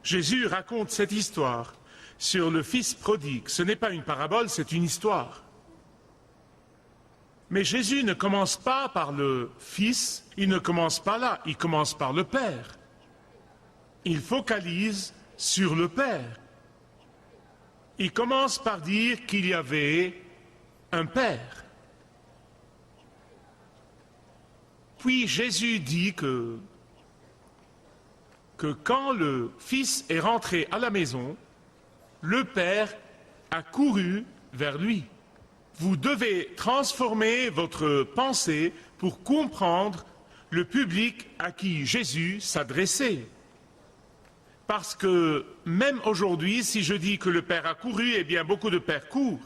Jésus raconte cette histoire sur le fils prodigue. Ce n'est pas une parabole, c'est une histoire. Mais Jésus ne commence pas par le fils, il ne commence pas là, il commence par le Père. Il focalise sur le Père. Il commence par dire qu'il y avait un Père. Puis Jésus dit que quand le fils est rentré à la maison, le Père a couru vers lui. Vous devez transformer votre pensée pour comprendre le public à qui Jésus s'adressait. Parce que même aujourd'hui, si je dis que le Père a couru, eh bien beaucoup de pères courent.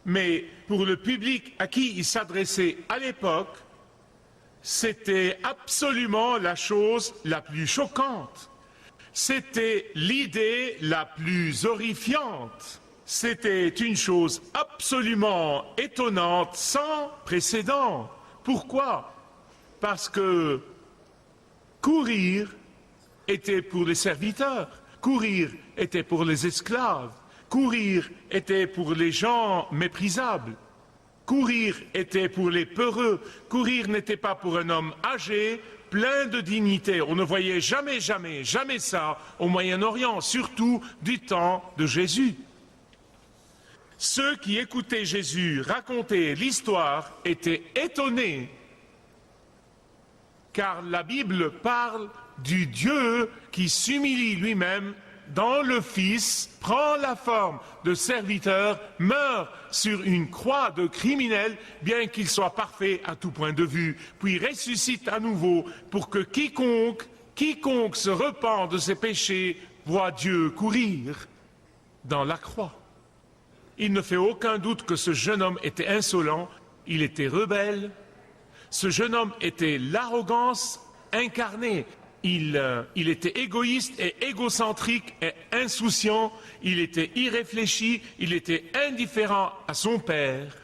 Mais pour le public à qui il s'adressait à l'époque, c'était absolument la chose la plus choquante. C'était l'idée la plus horrifiante. C'était une chose absolument étonnante, sans précédent. Pourquoi? Parce que courir était pour les serviteurs, courir était pour les esclaves, courir était pour les gens méprisables, courir était pour les peureux, courir n'était pas pour un homme âgé, plein de dignité. On ne voyait jamais ça au Moyen-Orient, surtout du temps de Jésus. Ceux qui écoutaient Jésus raconter l'histoire étaient étonnés, car la Bible parle du Dieu qui s'humilie lui-même dans le Fils, prend la forme de serviteur, meurt sur une croix de criminel, bien qu'il soit parfait à tout point de vue, puis ressuscite à nouveau pour que quiconque se repent de ses péchés voit Dieu courir dans la croix. Il ne fait aucun doute que ce jeune homme était insolent, il était rebelle, ce jeune homme était l'arrogance incarnée. Il était égoïste et égocentrique et insouciant, il était irréfléchi, il était indifférent à son père.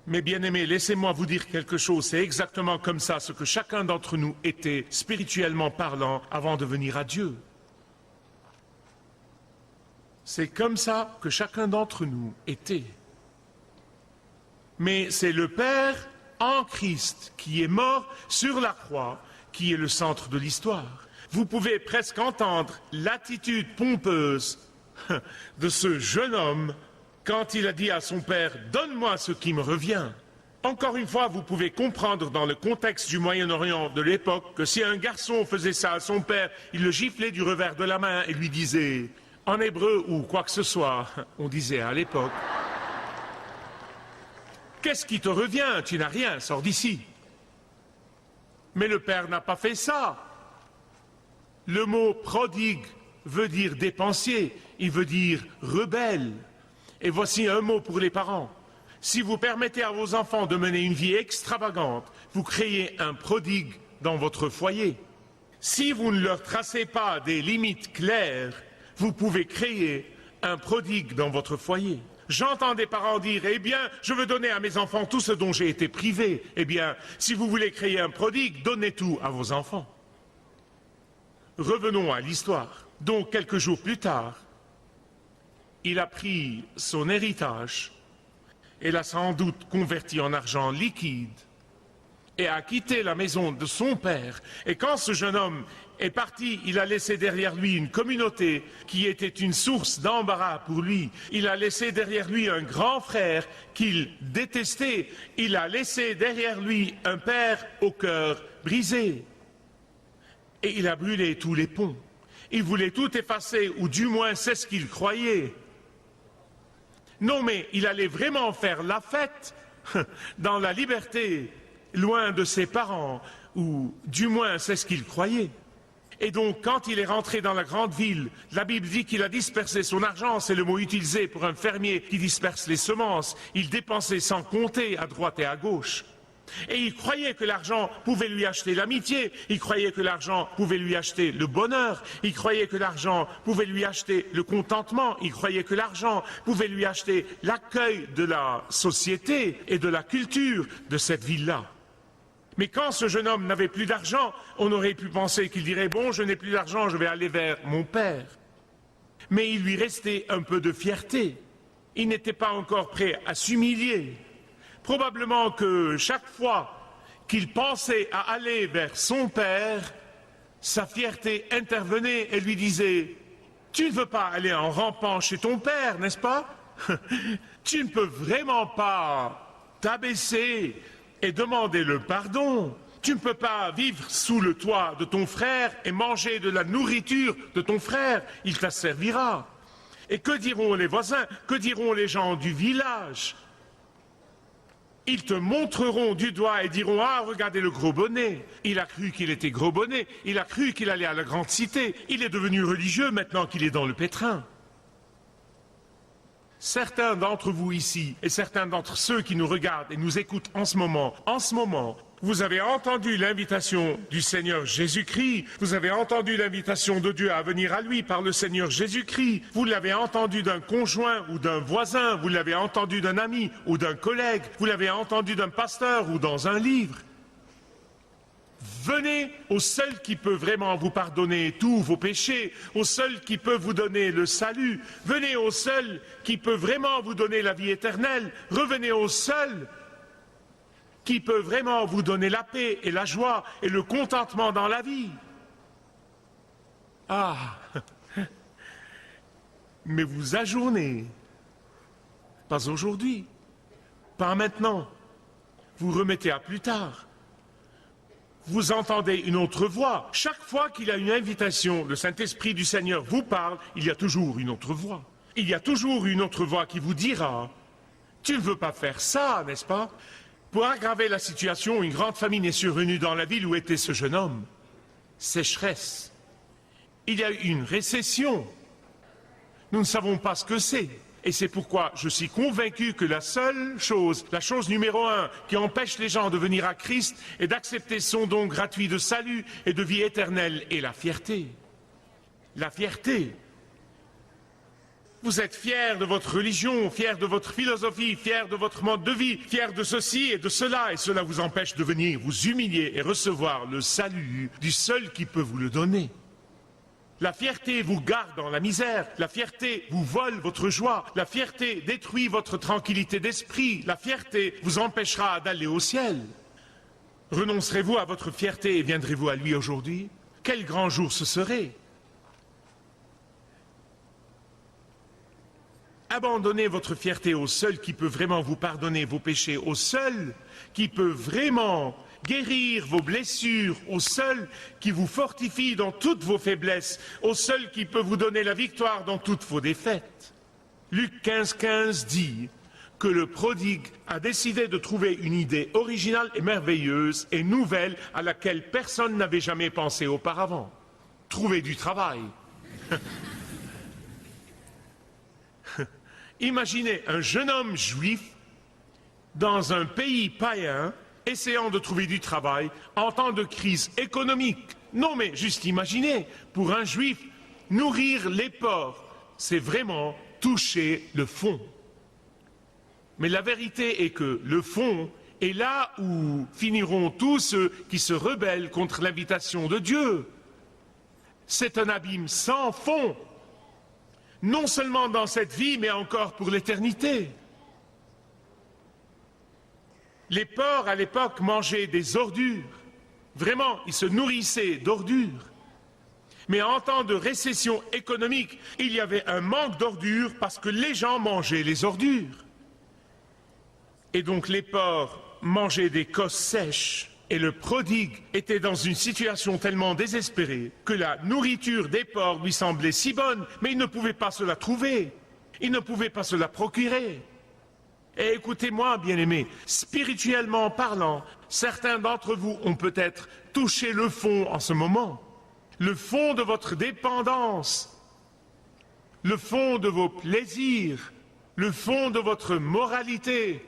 Mais bien-aimés, laissez-moi vous dire quelque chose, c'est exactement comme ça ce que chacun d'entre nous était spirituellement parlant avant de venir à Dieu. C'est comme ça que chacun d'entre nous était. Mais c'est le Père en Christ qui est mort sur la croix qui est le centre de l'histoire. Vous pouvez presque entendre l'attitude pompeuse de ce jeune homme quand il a dit à son père « Donne-moi ce qui me revient ». Encore une fois, vous pouvez comprendre dans le contexte du Moyen-Orient de l'époque que si un garçon faisait ça à son père, il le giflait du revers de la main et lui disait, en hébreu ou quoi que ce soit, on disait à l'époque « Qu'est-ce qui te revient? Tu n'as rien, sors d'ici ». Mais le Père n'a pas fait ça. Le mot prodigue veut dire dépensier, il veut dire rebelle. Et voici un mot pour les parents. Si vous permettez à vos enfants de mener une vie extravagante, vous créez un prodigue dans votre foyer. Si vous ne leur tracez pas des limites claires, vous pouvez créer un prodigue dans votre foyer. J'entends des parents dire « Eh bien, je veux donner à mes enfants tout ce dont j'ai été privé. » Eh bien, si vous voulez créer un prodigue, donnez tout à vos enfants. Revenons à l'histoire. Donc, quelques jours plus tard, il a pris son héritage et l'a sans doute converti en argent liquide et a quitté la maison de son père. Et quand ce jeune homme est parti, il a laissé derrière lui une communauté qui était une source d'embarras pour lui. Il a laissé derrière lui un grand frère qu'il détestait. Il a laissé derrière lui un père au cœur brisé. Et il a brûlé tous les ponts. Il voulait tout effacer, ou du moins c'est ce qu'il croyait. Non, mais il allait vraiment faire la fête dans la liberté, loin de ses parents, ou du moins c'est ce qu'il croyait. Et donc, quand il est rentré dans la grande ville, la Bible dit qu'il a dispersé son argent, c'est le mot utilisé pour un fermier qui disperse les semences. Il dépensait sans compter à droite et à gauche. Et il croyait que l'argent pouvait lui acheter l'amitié, il croyait que l'argent pouvait lui acheter le bonheur, il croyait que l'argent pouvait lui acheter le contentement, il croyait que l'argent pouvait lui acheter l'accueil de la société et de la culture de cette ville-là. Mais quand ce jeune homme n'avait plus d'argent, on aurait pu penser qu'il dirait « Bon, je n'ai plus d'argent, je vais aller vers mon père ». Mais il lui restait un peu de fierté. Il n'était pas encore prêt à s'humilier. Probablement que chaque fois qu'il pensait à aller vers son père, sa fierté intervenait et lui disait « Tu ne veux pas aller en rampant chez ton père, n'est-ce pas? Tu ne peux vraiment pas t'abaisser et demander le pardon. Tu ne peux pas vivre sous le toit de ton frère et manger de la nourriture de ton frère. Il t'asservira. Et que diront les voisins? Que diront les gens du village? Ils te montreront du doigt et diront « Ah, regardez le gros bonnet. Il a cru qu'il était gros bonnet. Il a cru qu'il allait à la grande cité. Il est devenu religieux maintenant qu'il est dans le pétrin. » Certains d'entre vous ici et certains d'entre ceux qui nous regardent et nous écoutent en ce moment, vous avez entendu l'invitation du Seigneur Jésus-Christ, vous avez entendu l'invitation de Dieu à venir à lui par le Seigneur Jésus-Christ, vous l'avez entendu d'un conjoint ou d'un voisin, vous l'avez entendu d'un ami ou d'un collègue, vous l'avez entendu d'un pasteur ou dans un livre. Venez au seul qui peut vraiment vous pardonner tous vos péchés, au seul qui peut vous donner le salut. Venez au seul qui peut vraiment vous donner la vie éternelle. Revenez au seul qui peut vraiment vous donner la paix et la joie et le contentement dans la vie. Ah, mais vous ajournez. Pas aujourd'hui, pas maintenant. Vous remettez à plus tard. Vous entendez une autre voix. Chaque fois qu'il y a une invitation, le Saint-Esprit du Seigneur vous parle, il y a toujours une autre voix. Il y a toujours une autre voix qui vous dira « Tu ne veux pas faire ça, n'est-ce pas ?» Pour aggraver la situation, une grande famine est survenue dans la ville où était ce jeune homme. Sécheresse. Il y a eu une récession. Nous ne savons pas ce que c'est. Et c'est pourquoi je suis convaincu que la seule chose, la chose numéro 1 qui empêche les gens de venir à Christ et d'accepter son don gratuit de salut et de vie éternelle est la fierté. La fierté. Vous êtes fiers de votre religion, fiers de votre philosophie, fiers de votre mode de vie, fiers de ceci et de cela, et cela vous empêche de venir vous humilier et recevoir le salut du seul qui peut vous le donner. La fierté vous garde dans la misère, la fierté vous vole votre joie, la fierté détruit votre tranquillité d'esprit, la fierté vous empêchera d'aller au ciel. Renoncerez-vous à votre fierté et viendrez-vous à lui aujourd'hui? Quel grand jour ce serait! Abandonnez votre fierté au seul qui peut vraiment vous pardonner vos péchés, au seul qui peut vraiment guérir vos blessures, au seul qui vous fortifie dans toutes vos faiblesses, au seul qui peut vous donner la victoire dans toutes vos défaites. Luc 15,15 dit que le prodigue a décidé de trouver une idée originale et merveilleuse et nouvelle à laquelle personne n'avait jamais pensé auparavant. Trouver du travail. Imaginez un jeune homme juif dans un pays païen essayant de trouver du travail en temps de crise économique. Non mais juste imaginez, pour un juif, nourrir les pauvres, c'est vraiment toucher le fond. Mais la vérité est que le fond est là où finiront tous ceux qui se rebellent contre l'invitation de Dieu. C'est un abîme sans fond. Non seulement dans cette vie, mais encore pour l'éternité. Les porcs, à l'époque, mangeaient des ordures. Vraiment, ils se nourrissaient d'ordures. Mais en temps de récession économique, il y avait un manque d'ordures parce que les gens mangeaient les ordures. Et donc les porcs mangeaient des cosses sèches. Et le prodigue était dans une situation tellement désespérée que la nourriture des porcs lui semblait si bonne, mais il ne pouvait pas se la trouver. Il ne pouvait pas se la procurer. Et écoutez-moi, bien-aimés, spirituellement parlant, certains d'entre vous ont peut-être touché le fond en ce moment. Le fond de votre dépendance, le fond de vos plaisirs, le fond de votre moralité,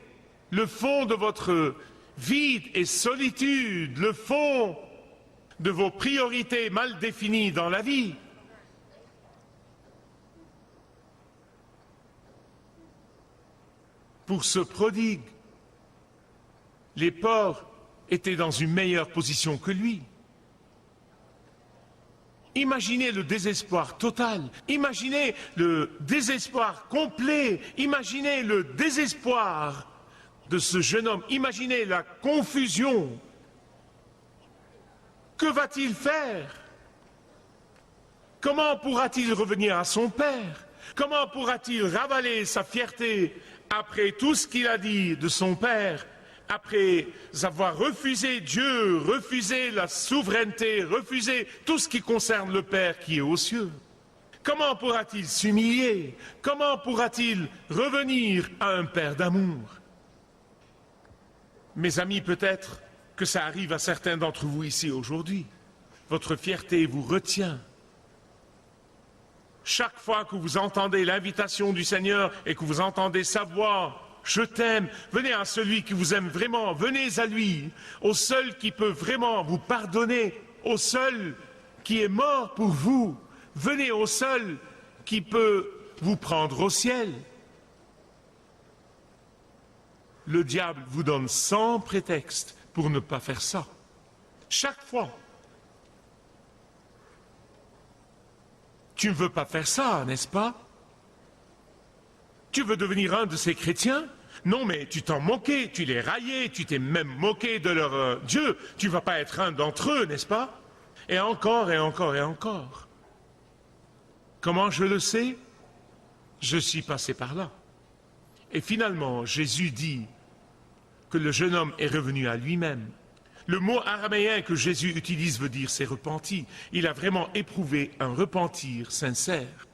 le fond de votre vide et solitude, le fond de vos priorités mal définies dans la vie. Pour ce prodigue, les porcs étaient dans une meilleure position que lui. Imaginez le désespoir total, imaginez le désespoir complet, imaginez le désespoir de ce jeune homme, imaginez la confusion. Que va-t-il faire? Comment pourra-t-il revenir à son père? Comment pourra-t-il ravaler sa fierté après tout ce qu'il a dit de son père? Après avoir refusé Dieu, refusé la souveraineté, refusé tout ce qui concerne le Père qui est aux cieux. Comment pourra-t-il s'humilier? Comment pourra-t-il revenir à un Père d'amour? Mes amis, peut-être que ça arrive à certains d'entre vous ici aujourd'hui. Votre fierté vous retient. Chaque fois que vous entendez l'invitation du Seigneur et que vous entendez sa voix, je t'aime, venez à celui qui vous aime vraiment, venez à lui, au seul qui peut vraiment vous pardonner, au seul qui est mort pour vous, venez au seul qui peut vous prendre au ciel. Le diable vous donne 100 prétextes pour ne pas faire ça. Chaque fois. Tu ne veux pas faire ça, n'est-ce pas? Tu veux devenir un de ces chrétiens? Non, mais tu t'en moquais, tu les raillais, tu t'es même moqué de leur Dieu. Tu ne vas pas être un d'entre eux, n'est-ce pas? Et encore, et encore, et encore. Comment je le sais? Je suis passé par là. Et finalement, Jésus dit que le jeune homme est revenu à lui-même. Le mot araméen que Jésus utilise veut dire « s'est repenti ». Il a vraiment éprouvé un repentir sincère.